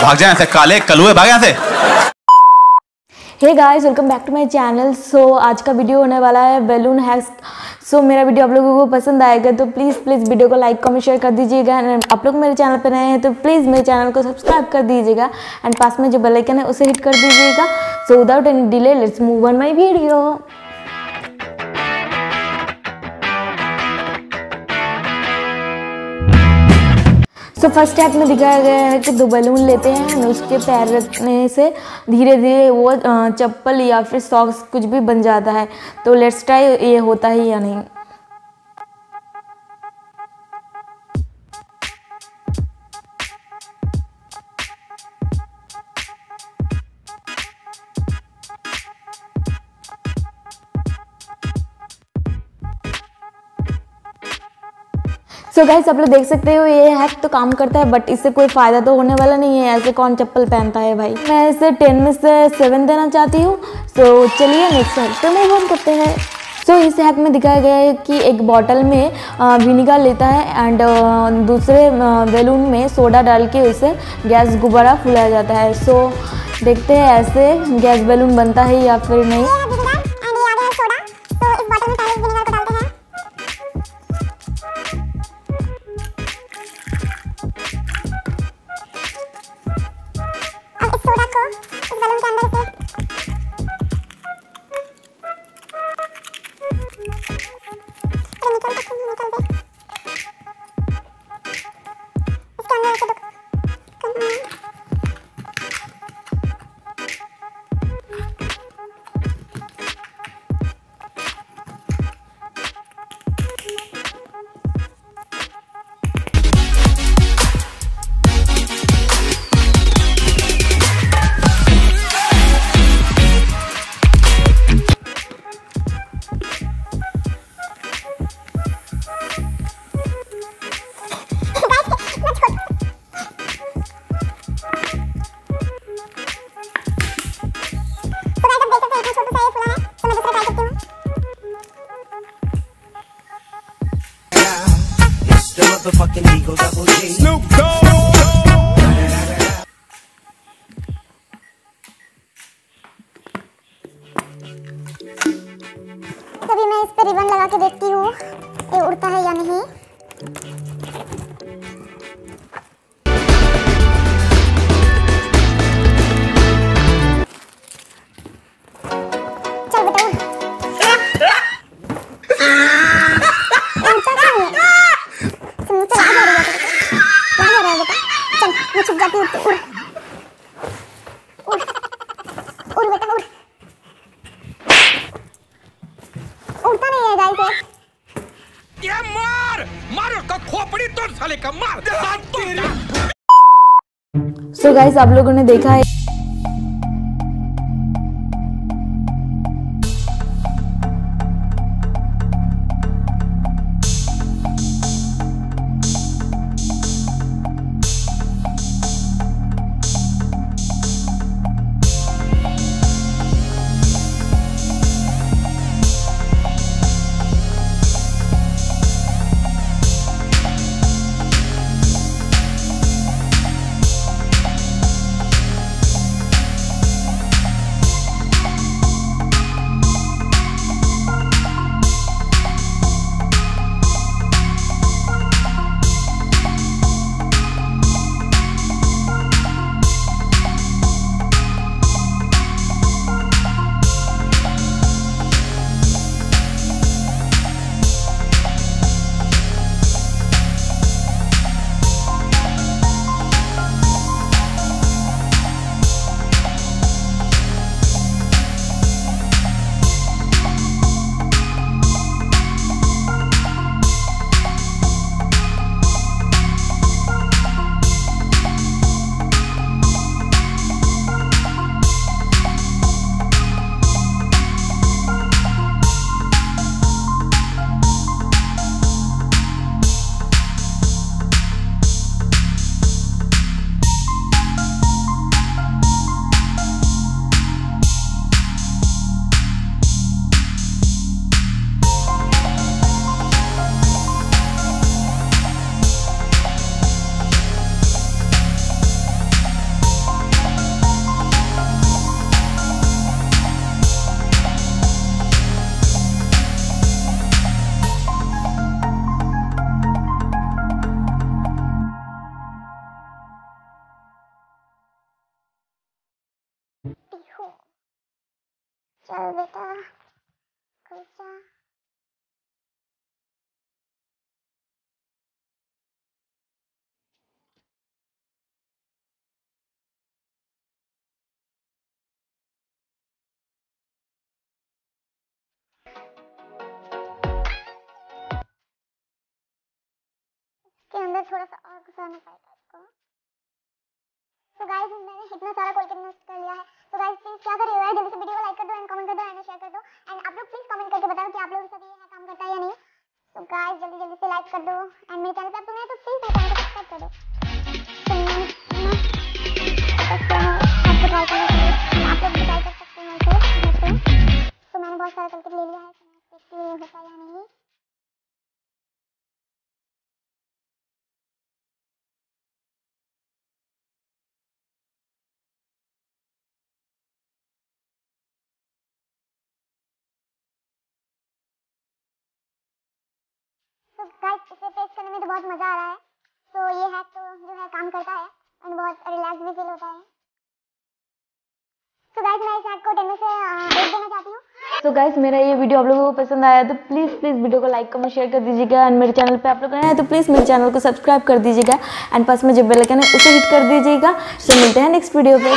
भाग जाए ऐसे काले कलुए, भाग यहाँ से। Hey guys, welcome back to my channel. So आज का वीडियो होने वाला है बैलून हैक्स। सो मेरा वीडियो आप लोगों को पसंद आएगा तो प्लीज़ वीडियो को लाइक कमेंट शेयर कर दीजिएगा। एंड आप लोग मेरे चैनल पर नए हैं तो प्लीज़ मेरे चैनल को सब्सक्राइब कर दीजिएगा एंड पास में जो बेल आइकन है उसे हिट कर दीजिएगा। So without any delay let's move on my video. So first step में दिखाया गया है कि 2 बैलून लेते हैं और उसके पैर रखने से धीरे धीरे वो चप्पल या फिर सॉक्स कुछ भी बन जाता है। तो लेट्स ट्राई ये होता है या नहीं। सो गाइस, आप लोग देख सकते हो ये हैक तो काम करता है बट इससे कोई फ़ायदा तो होने वाला नहीं है। ऐसे कौन चप्पल पहनता है भाई। मैं इसे 10 में से 7 देना चाहती हूँ। सो चलिए नेक्स्ट हैक पे मूव ऑन करते हैं। सो इस हैक में दिखाया गया है कि एक बॉटल में विनीगर लेता है एंड दूसरे बैलून में सोडा डाल के उसे गैस गुब्बारा फुलाया जाता है। सो देखते हैं ऐसे गैस बैलून बनता है या फिर नहीं। Motherfucking Eagle Double G. Snoop Dogg. तभी मैं इस पे रिबन लगा के देखती हूँ ये उड़ता है या नहीं। चल बेटा मैं छुप जाती हूँ। उड़ उड़ उड़ बेटा उड़। उड़ता नहीं है गाइस ये मार उसका खोपड़ी तोड़ साले का मार। सो गाइस, आप लोगों ने देखा है चल बेटा खुल जा। के अंदर थोड़ा सा और घुसाना पड़ेगा इसको। तो गाइस मैंने इतना सारा कोलगेट नष्ट कर लिया है। तो गाइस प्लीज क्या कर रहे हो यार, जल्दी से वीडियो को लाइक कर दो एंड कमेंट कर दो एंड शेयर कर दो एंड आप लोग प्लीज कमेंट करके बताओ कि आप लोगों के साथ ये काम करता है या नहीं। तो गाइस जल्दी जल्दी से लाइक कर दो एंड मेरे चैनल पे आप तो नए तो प्लीज मेरे चैनल को सब्सक्राइब कर दो। आपको ट्राई करना चाहिए, आप लोग भी ट्राई कर सकते हैं इसे। तो मैंने बहुत सारा कोलगेट ले लिया है, तो मैं देखती हूँ होता है या नहीं। तो गाइस इसे पेस्ट करने में तो बहुत मजा आ रहा है। तो ये हैक तो जो है काम करता है एंड बहुत रिलैक्स भी फील होता है। तो गाइस मैं इस हैक को 10 में से 8 देना चाहती हूँ। तो गाइस मेरा ये वीडियो आप लोगों को पसंद आया तो प्लीज़ वीडियो को लाइक कमेंट शेयर कर दीजिएगा एंड मेरे चैनल पे आप लोग नए हैं तो प्लीज़ मेरे चैनल को सब्सक्राइब कर दीजिएगा एंड पास में जो बेल आइकन है उसे हिट कर दीजिएगा। तो मिलते हैं नेक्स्ट वीडियो पे।